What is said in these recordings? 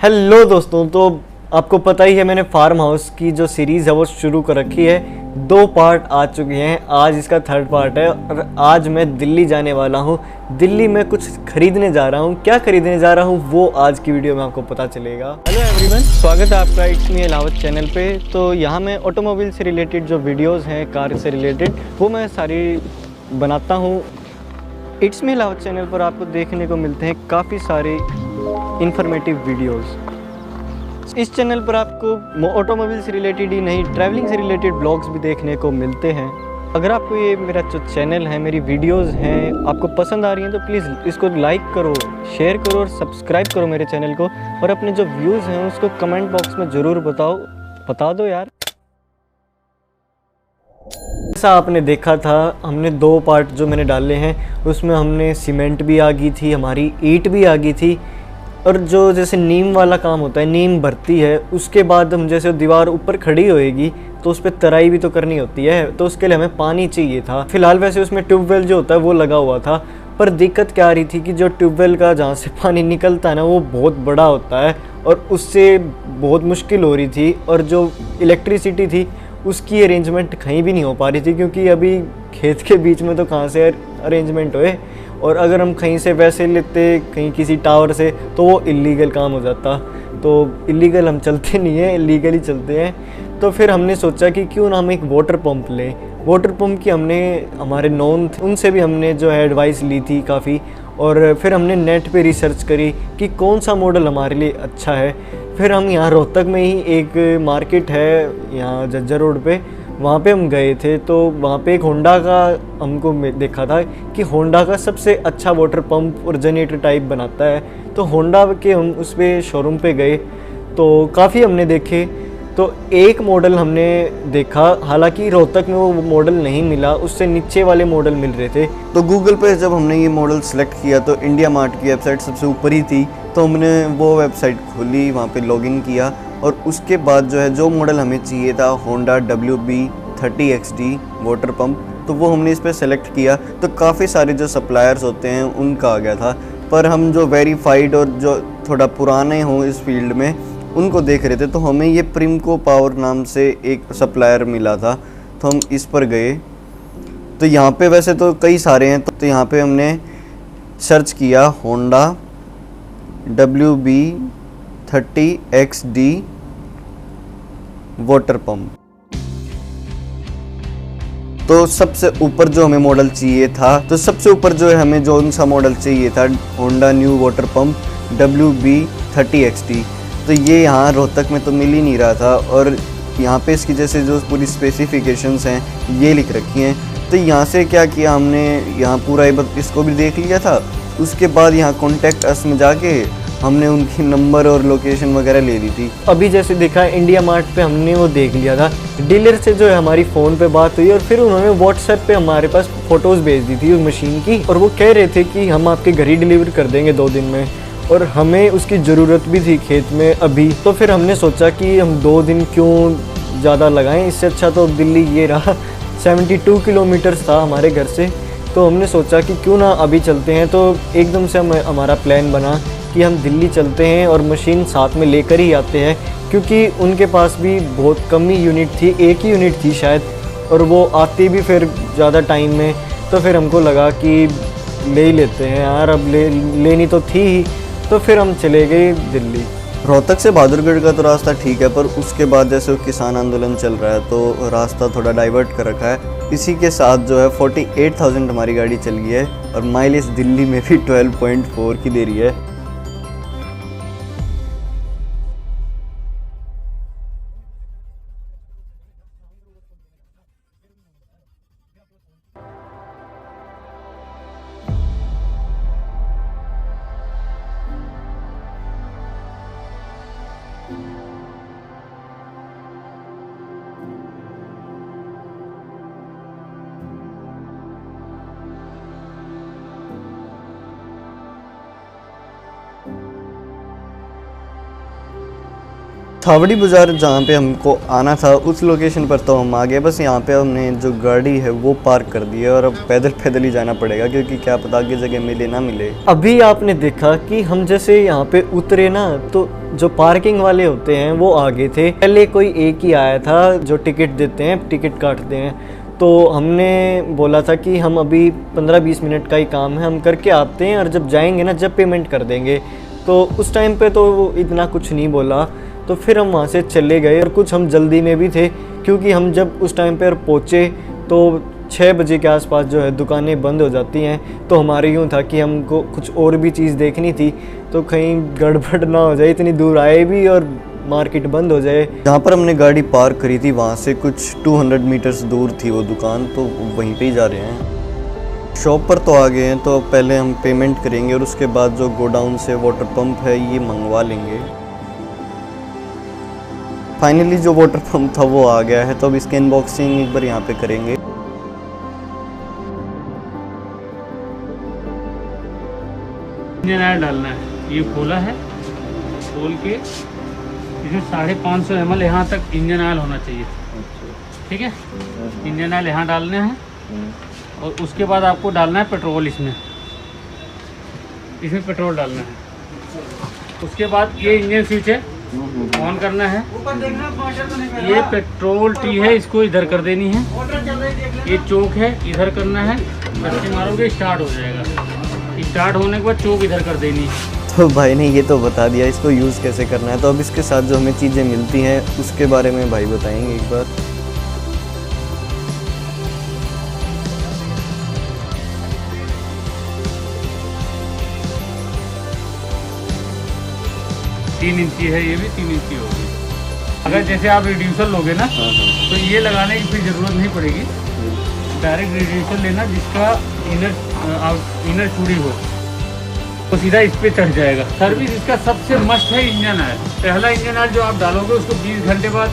Hello दोस्तों, तो आपको पता ही है मैंने फार्म हाउस की जो सीरीज़ है वो शुरू कर रखी है। 2 पार्ट आ चुके हैं, आज इसका 3rd पार्ट है और आज मैं दिल्ली जाने वाला हूँ। दिल्ली में कुछ खरीदने जा रहा हूँ। क्या खरीदने जा रहा हूँ वो आज की वीडियो में आपको पता चलेगा। हेलो एवरीवन, स्वागत है आपका इट्स मी अलावत चैनल पे। तो यहाँ मैं ऑटोमोबाइल से रिलेटेड जो वीडियोज़ हैं, कार से रिलेटेड, वो मैं सारी बनाता हूँ। इट्स मी अलावत चैनल पर आपको देखने को मिलते हैं काफ़ी सारे इंफॉर्मेटिव वीडियोस। इस चैनल पर आपको ऑटोमोबाइल से रिलेटेड ही नहीं, ट्रैवलिंग से रिलेटेड ब्लॉग्स भी देखने को मिलते हैं। अगर आपको ये मेरा जो चैनल है, मेरी वीडियोस हैं, आपको पसंद आ रही हैं तो प्लीज़ इसको लाइक करो, शेयर करो और सब्सक्राइब करो मेरे चैनल को। और अपने जो व्यूज़ हैं उसको कमेंट बॉक्स में ज़रूर बता दो यार। जैसा आपने देखा था, हमने 2 पार्ट जो मैंने डाले हैं उसमें हमने सीमेंट भी आ गई थी, हमारी ईंट भी आ गई थी, और जो जैसे नीम वाला काम होता है, नीम भरती है, उसके बाद हम जैसे दीवार ऊपर खड़ी होएगी तो उस पर तराई भी तो करनी होती है, तो उसके लिए हमें पानी चाहिए था। फिलहाल वैसे उसमें ट्यूबवेल जो होता है वो लगा हुआ था, पर दिक्कत क्या आ रही थी कि जो ट्यूबवेल का जहाँ से पानी निकलता है ना वो बहुत बड़ा होता है और उससे बहुत मुश्किल हो रही थी। और जो इलेक्ट्रिसिटी थी उसकी अरेंजमेंट कहीं भी नहीं हो पा रही थी, क्योंकि अभी खेत के बीच में तो कहाँ से अरेंजमेंट होए, और अगर हम कहीं से वैसे लेते कहीं किसी टावर से तो वो इलीगल काम हो जाता। तो इलीगल हम चलते नहीं हैं, इलीगल ही चलते हैं। तो फिर हमने सोचा कि क्यों ना हम एक वाटर पंप लें। वाटर पंप की हमने हमारे नॉन थे उनसे भी हमने जो है एडवाइस ली थी काफ़ी, और फिर हमने नेट पे रिसर्च करी कि कौन सा मॉडल हमारे लिए अच्छा है। फिर हम यहाँ रोहतक में ही एक मार्केट है यहाँ जज्जर रोड पे, वहाँ पे हम गए थे। तो वहाँ पे एक होंडा का हमको देखा था कि होंडा का सबसे अच्छा वाटर पंप और जनरेटर टाइप बनाता है। तो होंडा के हम उस पर शोरूम पे गए तो काफ़ी हमने देखे। तो एक मॉडल हमने देखा, हालांकि रोहतक में वो मॉडल नहीं मिला, उससे नीचे वाले मॉडल मिल रहे थे। तो गूगल पे जब हमने ये मॉडल सेलेक्ट किया तो इंडिया मार्ट की वेबसाइट सबसे ऊपर ही थी, तो हमने वो वेबसाइट खोली, वहाँ पे लॉगिन किया और उसके बाद जो है जो मॉडल हमें चाहिए था, होंडा WB30XD वाटर पंप, तो वो हमने इस पर सेलेक्ट किया। तो काफ़ी सारे जो सप्लायर्स होते हैं उनका आ गया था, पर हम जो वेरीफाइड और जो थोड़ा पुराने हों इस फील्ड में उनको देख रहे थे। तो हमें ये प्रिमको पावर नाम से एक सप्लायर मिला था, तो हम इस पर गए। तो यहाँ पे वैसे तो कई सारे हैं, तो यहाँ पे हमने सर्च किया होंडा WB30XD वाटर पंप। तो सबसे ऊपर जो हमें मॉडल चाहिए था, तो सबसे ऊपर जो है हमें जो सा मॉडल चाहिए था, Honda new water pump WB30XD। तो ये यहाँ रोहतक में तो मिल ही नहीं रहा था, और यहाँ पे इसकी जैसे जो पूरी स्पेसिफिकेशंस हैं ये लिख रखी हैं। तो यहाँ से क्या किया हमने, यहाँ पूरा इसको भी देख लिया था। उसके बाद यहाँ कॉन्टैक्ट अस में जाके हमने उनकी नंबर और लोकेशन वगैरह ले ली थी। अभी जैसे देखा इंडिया मार्ट पे हमने वो देख लिया था, डीलर से जो है हमारी फ़ोन पे बात हुई और फिर उन्होंने व्हाट्सएप पे हमारे पास फ़ोटोज़ भेज दी थी उस मशीन की, और वो कह रहे थे कि हम आपके घर ही डिलीवर कर देंगे 2 दिन में, और हमें उसकी ज़रूरत भी थी खेत में अभी। तो फिर हमने सोचा कि हम 2 दिन क्यों ज़्यादा लगाएं, इससे अच्छा तो दिल्ली ये रहा 72 किलोमीटर्स था हमारे घर से। तो हमने सोचा कि क्यों ना अभी चलते हैं। तो एकदम से हमारा प्लान बना कि हम दिल्ली चलते हैं और मशीन साथ में लेकर ही आते हैं, क्योंकि उनके पास भी बहुत कम ही यूनिट थी, एक ही यूनिट थी शायद, और वो आती भी फिर ज़्यादा टाइम में। तो फिर हमको लगा कि ले ही लेते हैं यार, अब लेनी तो थी ही। तो फिर हम चले गए दिल्ली। रोहतक से बहादुरगढ़ का तो रास्ता ठीक है, पर उसके बाद जैसे किसान आंदोलन चल रहा है तो रास्ता थोड़ा डाइवर्ट कर रखा है। इसी के साथ जो है 48,000 हमारी गाड़ी चल गई है, और माइलेज दिल्ली में भी 12.4 की दे रही है। थावड़ी बाज़ार जहाँ पे हमको आना था उस लोकेशन पर तो हम आ गए। बस यहाँ पे हमने जो गाड़ी है वो पार्क कर दी है और अब पैदल ही जाना पड़ेगा, क्योंकि क्या पता आगे जगह मिले ना मिले। अभी आपने देखा कि हम जैसे यहाँ पे उतरे ना, तो जो पार्किंग वाले होते हैं वो आगे थे। पहले कोई एक ही आया था जो टिकट देते हैं, टिकट काटते हैं। तो हमने बोला था कि हम अभी 15-20 मिनट का ही काम है, हम करके आते हैं और जब जाएंगे ना, जब पेमेंट कर देंगे। तो उस टाइम पे तो वो इतना कुछ नहीं बोला, तो फिर हम वहाँ से चले गए। और कुछ हम जल्दी में भी थे, क्योंकि हम जब उस टाइम पर पहुँचे तो 6 बजे के आसपास जो है दुकानें बंद हो जाती हैं। तो हमारे यूँ था कि हमको कुछ और भी चीज़ देखनी थी, तो कहीं गड़बड़ ना हो जाए, इतनी दूर आए भी और मार्केट बंद हो जाए। जहाँ पर हमने गाड़ी पार्क करी थी वहाँ से कुछ 200 मीटर्स दूर थी वो दुकान, तो वहीं पे ही जा रहे हैं। शॉप पर तो आ गए हैं, तो पहले हम पेमेंट करेंगे और उसके बाद जो गोडाउन से वाटर पंप है ये मंगवा लेंगे। फाइनली जो वाटर पंप था वो आ गया है, तो अब इसकी अनबॉक्सिंग एक बार यहाँ पे करेंगे। इंजन ऑयल डालना है, ये खोला है, खोल के इसमें 550 ml यहाँ तक इंजन ऑयल होना चाहिए। ठीक है, इंजन ऑयल यहाँ डालना है और उसके बाद आपको डालना है पेट्रोल। इसमें पेट्रोल डालना है। उसके बाद ये इंजन स्विच है, ऑन करना है। ये पेट्रोल टी है, इसको इधर कर देनी है। ये चोक है, इधर करना है, बच्चे मारोगे स्टार्ट हो जाएगा। स्टार्ट होने के बाद चोक इधर कर देनी है। तो भाई ने ये तो बता दिया इसको यूज़ कैसे करना है। तो अब इसके साथ जो हमें चीज़ें मिलती हैं उसके बारे में भाई बताएंगे एक बार। तीन इंची है, ये भी 3 इंची होगी। अगर जैसे आप रिड्यूसर लोगे ना, तो ये लगाने की फिर ज़रूरत नहीं पड़ेगी। डायरेक्ट रिड्यूसर लेना जिसका इनर चूड़ी हो, तो सीधा इस पे चढ़ जाएगा। सर्विस इसका सबसे मस्त है इंजन ऑयल। पहला इंजन ऑयल जो आप डालोगे उसको 20 घंटे बाद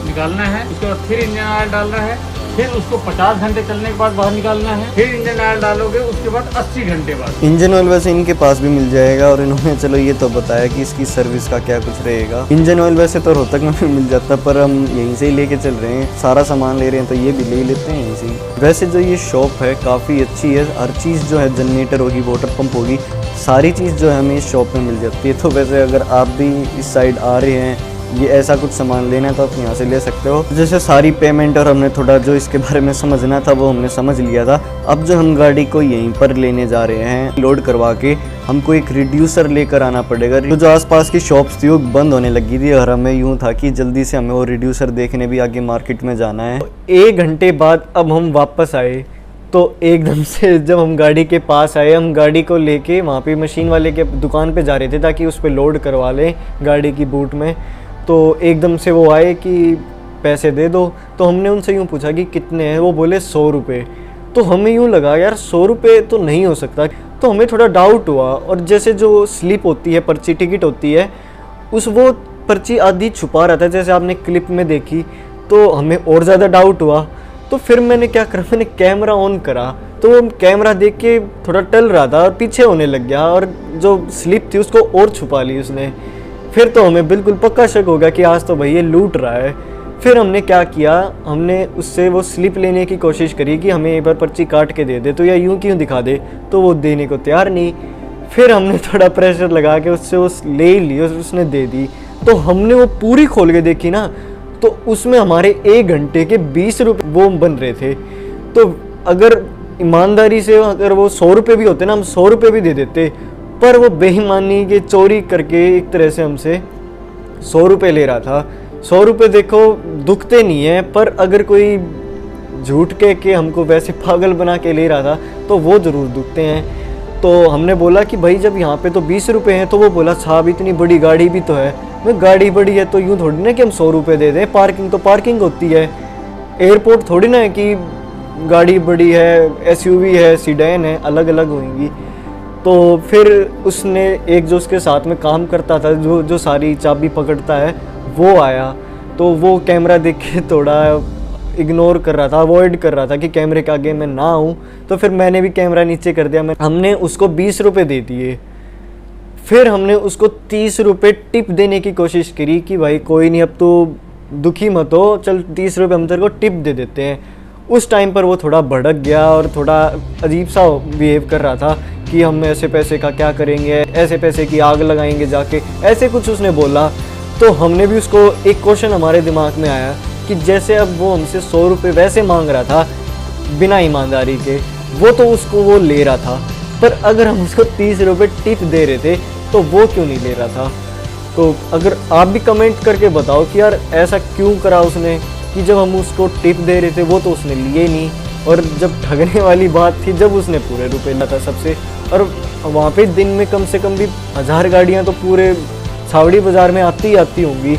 निकालना है। उसके बाद फिर इंजन ऑयल डालना है, फिर उसको 50 घंटे चलने के बाद बाहर निकालना है। फिर इंजन ऑयल डालोगे उसके बाद 80 घंटे बाद। इंजन ऑयल वैसे इनके पास भी मिल जाएगा, और इन्होंने चलो ये तो बताया कि इसकी सर्विस का क्या कुछ रहेगा। इंजन ऑयल वैसे तो रोहतक में भी मिल जाता, पर हम यहीं से ही लेके चल रहे हैं। सारा सामान ले रहे हैं तो ये भी ले लेते हैं यहीं से। वैसे जो ये शॉप है काफ़ी अच्छी है, हर चीज़ जो है, जनरेटर होगी, वाटर पंप होगी, सारी चीज़ जो है हमें इस शॉप में मिल जाती है। तो वैसे अगर आप भी इस साइड आ रहे हैं, ये ऐसा कुछ सामान लेना है, तो आप यहाँ से ले सकते हो। जैसे सारी पेमेंट और हमने थोड़ा जो इसके बारे में समझना था वो हमने समझ लिया था। अब जो हम गाड़ी को यहीं पर लेने जा रहे हैं, लोड करवा के हमको एक रिड्यूसर लेकर आना पड़ेगा। तो जो आसपास की शॉप्स थी वो बंद होने लगी थी, और हमें यूँ था कि जल्दी से हमें वो रिड्यूसर देखने भी आगे मार्केट में जाना है। 1 घंटे बाद अब हम वापस आए, तो एकदम से जब हम गाड़ी के पास आए, हम गाड़ी को लेके वहाँ पे मशीन वाले के दुकान पे जा रहे थे ताकि उस पर लोड करवा लें गाड़ी की बूट में। तो एकदम से वो आए कि पैसे दे दो। तो हमने उनसे यूँ पूछा कि कितने हैं, वो बोले 100 रुपये। तो हमें यूँ लगा यार 100 रुपये तो नहीं हो सकता, तो हमें थोड़ा डाउट हुआ। और जैसे जो स्लिप होती है, पर्ची टिकट होती है, वो पर्ची आधी छुपा रहा था, जैसे आपने क्लिप में देखी। तो हमें और ज़्यादा डाउट हुआ। तो फिर मैंने क्या करा, मैंने कैमरा ऑन करा, तो वो कैमरा देख के थोड़ा टल रहा था और पीछे होने लग गया, और जो स्लिप थी उसको और छुपा ली उसने। फिर तो हमें बिल्कुल पक्का शक हो गया कि आज तो भाई ये लूट रहा है। फिर हमने क्या किया, हमने उससे वो स्लिप लेने की कोशिश करी कि हमें एक बार पर्ची काट के दे दे, तो या यूँ क्यों दिखा दे, तो वो देने को तैयार नहीं। फिर हमने थोड़ा प्रेशर लगा के उससे वो ले ही ली और उसने दे दी। तो हमने वो पूरी खोल के देखी ना, तो उसमें हमारे 1 घंटे के 20 रुपये वो बन रहे थे। तो अगर ईमानदारी से अगर वो 100 रुपये भी होते ना, हम 100 रुपये भी दे देते, पर वो बेईमानी के चोरी करके एक तरह से हमसे 100 रुपये ले रहा था। 100 रुपये देखो दुखते नहीं है, पर अगर कोई झूठ के हमको वैसे पागल बना के ले रहा था तो वो ज़रूर दुखते हैं। तो हमने बोला कि भाई जब यहाँ पे तो 20 रुपये हैं, तो वो बोला साहब इतनी बड़ी गाड़ी भी तो है। मैं गाड़ी बड़ी है तो यूँ थोड़ी ना कि हम 100 रुपये दे दें, पार्किंग तो पार्किंग होती है। एयरपोर्ट थोड़ी ना है कि गाड़ी बड़ी है, SUV है, सीडैन है, अलग अलग होंगी। तो फिर उसने एक जो उसके साथ में काम करता था, जो सारी चाबी पकड़ता है, वो आया। तो वो कैमरा देख के थोड़ा इग्नोर कर रहा था, अवॉइड कर रहा था कि कैमरे के आगे मैं ना आऊँ। तो फिर मैंने भी कैमरा नीचे कर दिया। हमने उसको 20 रुपये दे दिए। फिर हमने उसको 30 रुपये टिप देने की कोशिश करी कि भाई कोई नहीं, अब तो दुखी मत हो, चल 30 रुपये हम तेरे को टिप दे देते हैं। उस टाइम पर वो थोड़ा भड़क गया और थोड़ा अजीब सा बिहेव कर रहा था कि हम ऐसे पैसे का क्या करेंगे, ऐसे पैसे की आग लगाएंगे जाके, ऐसे कुछ उसने बोला। तो हमने भी उसको, एक क्वेश्चन हमारे दिमाग में आया कि जैसे अब वो हमसे 100 रुपये वैसे मांग रहा था बिना ईमानदारी के, वो तो उसको वो ले रहा था, पर अगर हम उसको 30 रुपये टिप दे रहे थे तो वो क्यों नहीं ले रहा था। तो अगर आप भी कमेंट करके बताओ कि यार ऐसा क्यों करा उसने, कि जब हम उसको टिप दे रहे थे वो तो उसने लिए नहीं, और जब ठगने वाली बात थी जब उसने पूरे रुपए लिया था सबसे, और वहाँ पे दिन में कम से कम भी 1000 गाड़ियाँ तो पूरे छावड़ी बाज़ार में आती ही आती होंगी,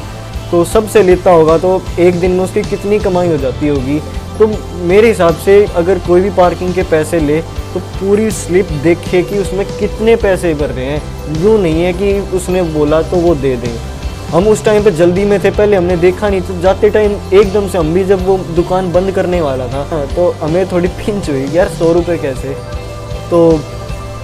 तो सबसे लेता होगा तो एक दिन में उसकी कितनी कमाई हो जाती होगी। तो मेरे हिसाब से अगर कोई भी पार्किंग के पैसे ले तो पूरी स्लिप देखे कि उसमें कितने पैसे भर रहे हैं, यूँ नहीं है कि उसने बोला तो वो दे दें। हम उस टाइम पे जल्दी में थे, पहले हमने देखा नहीं, तो जाते टाइम एकदम से हम भी जब वो दुकान बंद करने वाला था तो हमें थोड़ी पिंच हुई यार 100 रुपये कैसे। तो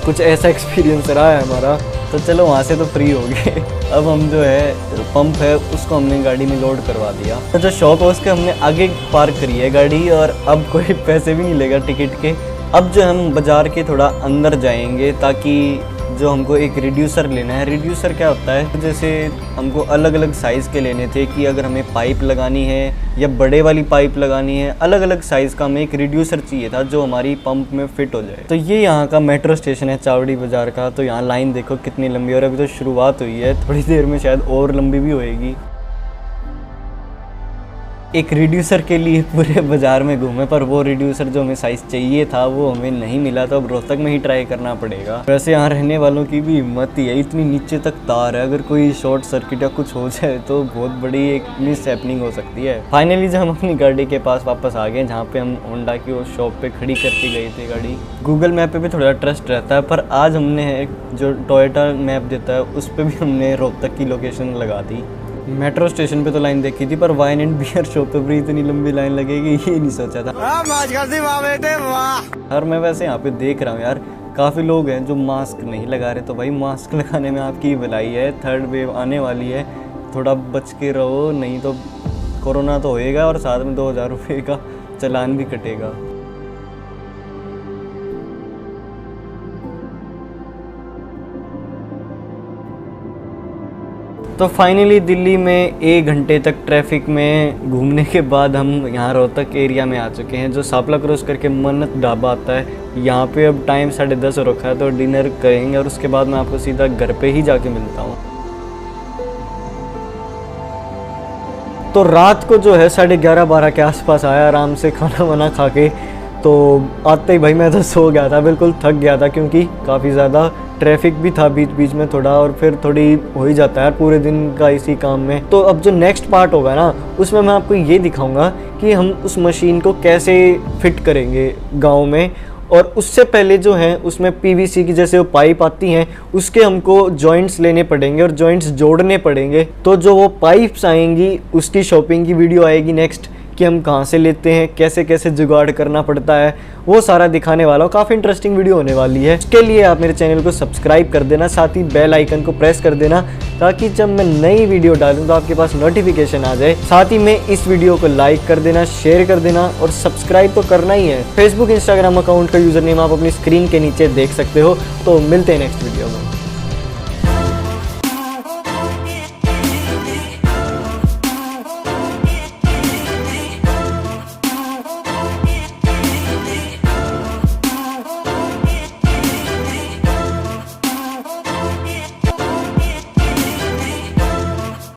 कुछ ऐसा एक्सपीरियंस रहा है हमारा। तो चलो वहाँ से तो फ्री हो गए। अब हम जो है पंप है उसको हमने गाड़ी में लोड करवा दिया। तो जो शॉप है उसके हमने आगे पार्क करी है गाड़ी, और अब कोई पैसे भी नहीं लेगा टिकट के। अब जो हम बाज़ार के थोड़ा अंदर जाएंगे ताकि जो हमको एक रिड्यूसर लेना है। रिड्यूसर क्या होता है, जैसे हमको अलग अलग साइज़ के लेने थे कि अगर हमें पाइप लगानी है या बड़े वाली पाइप लगानी है, अलग अलग साइज़ का हमें एक रिड्यूसर चाहिए था जो हमारी पंप में फ़िट हो जाए। तो ये यहाँ का मेट्रो स्टेशन है चावड़ी बाज़ार का। तो यहाँ लाइन देखो कितनी लंबी, और अभी तो शुरुआत हुई है, थोड़ी देर में शायद और लंबी भी होएगी। एक रिड्यूसर के लिए पूरे बाज़ार में घूमे, पर वो रिड्यूसर जो हमें साइज़ चाहिए था वो हमें नहीं मिला, तो अब रोहतक में ही ट्राई करना पड़ेगा। वैसे यहाँ रहने वालों की भी हिम्मत ही है, इतनी नीचे तक तार है, अगर कोई शॉर्ट सर्किट या कुछ हो जाए तो बहुत बड़ी एक मिस हैपनिंग हो सकती है। फाइनली जब हम अपनी गाड़ी के पास वापस आ गए, जहाँ पे हम होंडा की उस शॉप पे खड़ी करके गए थे गाड़ी। गूगल मैप पे भी थोड़ा ट्रस्ट रहता है, पर आज हमने जो टोयोटा मैप देता है उस पर भी हमने रोहतक की लोकेशन लगा दी। मेट्रो स्टेशन पे तो लाइन देखी थी, पर वाइन एंड बियर शॉप पे भी इतनी लंबी लाइन लगेगी ये नहीं सोचा था। और मैं वैसे यहाँ पे देख रहा हूँ यार, काफ़ी लोग हैं जो मास्क नहीं लगा रहे। तो भाई मास्क लगाने में आपकी भलाई है, थर्ड वेव आने वाली है, थोड़ा बच के रहो, नहीं तो कोरोना तो होएगा और साथ में 2000 रुपये का चालान भी कटेगा। तो फाइनली दिल्ली में 1 घंटे तक ट्रैफिक में घूमने के बाद हम यहाँ रोहतक एरिया में आ चुके हैं, जो सापला क्रॉस करके मन्नत ढाबा आता है। यहाँ पे अब टाइम 10:30 हो रखा है, तो डिनर करेंगे और उसके बाद मैं आपको सीधा घर पे ही जाके मिलता हूँ। तो रात को जो है 11:30-12 के आसपास आया, आराम से खाना वाना खा के। तो आते ही भाई मैं तो सो गया था, बिल्कुल थक गया था, क्योंकि काफ़ी ज़्यादा ट्रैफिक भी था बीच बीच में थोड़ा, और फिर थोड़ी हो ही जाता है पूरे दिन का इसी काम में। तो अब जो नेक्स्ट पार्ट होगा ना, उसमें मैं आपको ये दिखाऊंगा कि हम उस मशीन को कैसे फिट करेंगे गांव में। और उससे पहले जो है उसमें पीवीसी की जैसे वो पाइप आती हैं, उसके हमको जॉइंट्स लेने पड़ेंगे और जॉइंट्स जोड़ने पड़ेंगे। तो जो वो पाइप्स आएंगी उसकी शॉपिंग की वीडियो आएगी नेक्स्ट, कि हम कहाँ से लेते हैं, कैसे कैसे जुगाड़ करना पड़ता है, वो सारा दिखाने वाला हूँ। काफ़ी इंटरेस्टिंग वीडियो होने वाली है। इसके लिए आप मेरे चैनल को सब्सक्राइब कर देना, साथ ही बेल आइकन को प्रेस कर देना, ताकि जब मैं नई वीडियो डालूँ तो आपके पास नोटिफिकेशन आ जाए। साथ ही में इस वीडियो को लाइक कर देना, शेयर कर देना, और सब्सक्राइब तो करना ही है। फेसबुक इंस्टाग्राम अकाउंट का यूज़र नेम आप अपनी स्क्रीन के नीचे देख सकते हो। तो मिलते हैं नेक्स्ट वीडियो में।